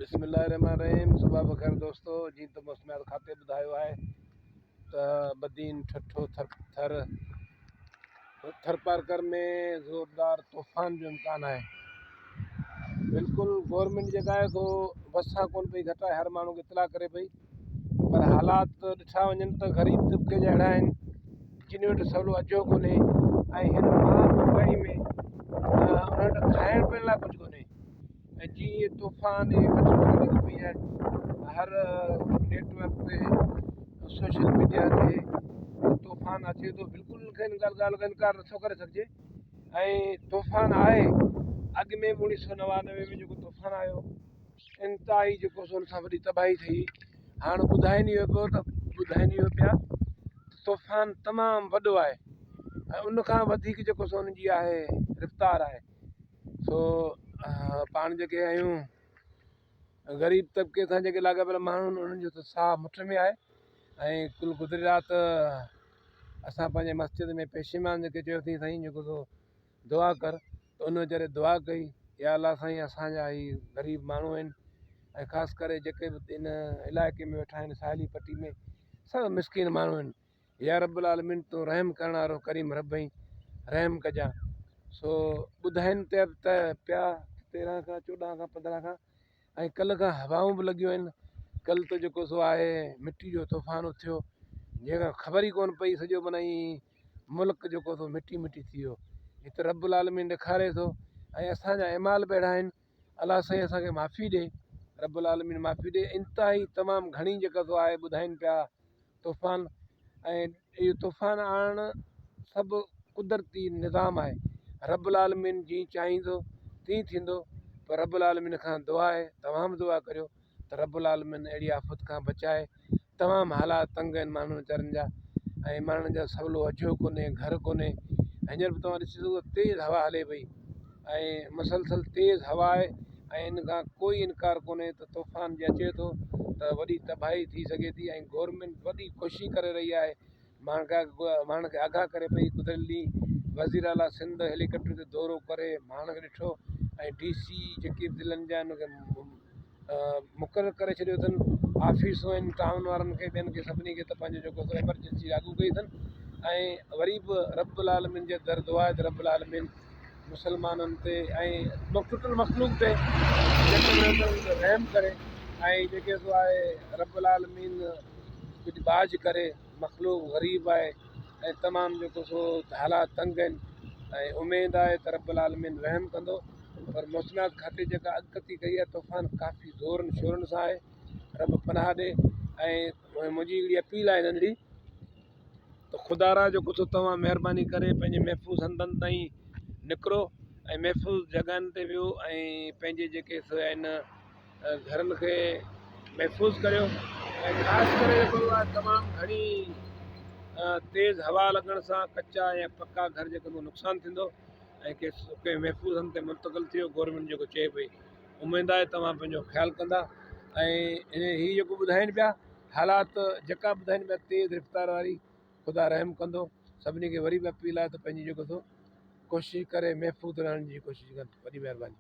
बिस्मिल्लाहिर्रहमानिर्रहीम। सुबह बख़ैर दोस्तों। जी तो मौसमियात खाते ॿुधायो आहे त बदीन ठठो थरपारकर में ज़ोरदार तूफ़ान जो इम्कान आहे। बिल्कुल गवर्नमेंट जेका आहे सो वसा कोन पई घटाए, हर माण्हू खे इतला करे पई, पर हालात ॾिठा वञनि त ग़रीब तबके जा अहिड़ा आहिनि जिन वटि सवलो अचो कोन्हे ऐं हिन महामारी में उन्हनि वटि खाइण पीअण लाइ कुझु कोन्हे। ऐं जीअं तूफ़ान वधीक पई आहे, हर नेटवर्क ते सोशल मीडिया ते तूफ़ान अचे थो। बिल्कुलु इन ॻाल्हि का इनकार नथो करे सघिजे। ऐं तूफ़ान आहे, अॻु में 1999 में जेको तूफ़ान आयो, इंतिहाई जेको सो हुन सां वॾी तबाही थी। हाणे ॿुधाइनि इहो पिया तूफ़ान तमामु वॾो आहे ऐं उनखां वधीक जेको सो हुनजी आहे रफ़्तार आहे। सो पाण जेके आहियूं ग़रीब तबके सां जेके लाॻापियल माण्हू आहिनि, उन्हनि जो त साह मुठ में आहे। ऐं कुल गुज़िरी राति असां पंहिंजे मस्जिद में पेशीमान जेके चयोसीं, साईं जेको सो दुआ कर, त उन वीचारे दुआ कई, या अल्लाह साईं असांजा ही ग़रीब माण्हू आहिनि ऐं ख़ासि करे जेके बि इन इलाइक़े में वेठा आहिनि, साहिली पट्टी में सभु मिसकिन माण्हू आहिनि। या रब्बुल आलमीन तूं रहम करण वारो करीम रबई रहम कजां। सो ॿुधाइनि त पिया 13 खां 14 खां 15 खां, ऐं कल्ह खां हवाऊं बि लॻियूं आहिनि। कल्ह त जेको सो आहे मिटी जो तूफ़ान उथियो, जंहिंखां ख़बर ई कोन पई, सॼो माना ई मुल्क जेको सो मिटी मिटी थी वियो। हिते रब्बुल आलमीन ॾेखारे थो ऐं असांजा इमाल बि अहिड़ा आहिनि। अलाह साईं असांखे माफ़ी ॾे, रब्बुल आलमीन माफ़ी ॾे। इंतिहाई तमामु घणी जेका सो आहे ॿुधाइनि पिया तूफ़ान, ऐं इहो तूफ़ान आणणु सभु कुदरती निज़ाम आहे। रब्बुल आलमीन जीअं चाहींदो तीअं थींदो, पर रब्बुल आलमीन खां दुआ आहे, तव्हां बि दुआ करियो त रब्बुल आलमीन अहिड़ी आफ़त खां बचाए। तमामु हालात तंग आहिनि माण्हू वीचारनि जा, ऐं माण्हुनि जा सवलो अचो कोन्हे, घर कोन्हे। हींअर बि तव्हां ॾिसी सघो तेज़ हवा हले पई ऐं मुसलसल तेज़ हवा आहे, ऐं इन खां कोई इनकार कोन्हे त तूफ़ान जे अचे थो त वॾी तबाही थी सघे थी। ऐं गवर्नमेंट वॾी कोशिशि करे रही आहे, माण्हुनि खे आगाह करे पई। गुज़िरियल ॾींहुं वज़ीर आला सिंध हेलीकॉप्टर ते दौरो करे माण्हुनि खे ॾिठो, ऐं DC जेके बि ज़िलनि जा उनखे मुक़ररु करे छॾियो अथनि। ऑफिसूं आहिनि टाउन वारनि खे, ॿियनि खे सभिनी खे त पंहिंजो जेको एमरजेंसी लागू कई अथनि। ऐं वरी बि रब्बुल आलमीन जे दर दुआ आहे त रब्बुल आलमीन मुसलमाननि ते ऐं टुटल मख़लूक ते रहम करे, ऐं जेके सो आहे रब्बुल आलमीन कुझु बाज करे। मख़लूक ग़रीब आहे ऐं तमामु जेको सो हालात तंग आहिनि, ऐं उमेदु आहे त रब्बुल आलमीन रहम कंदो। पर मौसमियात खाते जेका अॻकथी कई आहे, तूफ़ान काफ़ी ज़ोरनि शोरनि सां आहे, रब पनाह ॾे। ऐं मुंहिंजी हिकिड़ी अपील आहे नंढड़ी, त ख़ुदारा जेको सो तव्हां महिरबानी करे पंहिंजे महफ़ूज़ हंधनि ताईं निकिरो ऐं महफ़ूज़ जॻहनि ते वियो ऐं पंहिंजे जेके सो आहिनि घरनि खे महफ़ूज़ करियो। ऐं ख़ासि करे जेको आहे तमामु घणी तेज़ हवा लॻण सां कचा या पका घर जेको नुक़सानु थींदो ऐं कंहिं महफ़ूज़ हंध ते मुंतक़िल थियो। गवर्नमेंट जेको चए पई, उमेदु आहे तव्हां पंहिंजो ख़्यालु कंदा। ऐं हीअ जेको ॿुधाइनि पिया हालात, जेका ॿुधाइनि पिया तेज़ रफ़्तार वारी, ख़ुदा रहम कंदो। सभिनी खे वरी बि अपील आहे त पंहिंजी जेको सो कोशिशि करे महफ़ूज़ रहण जी कोशिशि कनि। वॾी महिरबानी।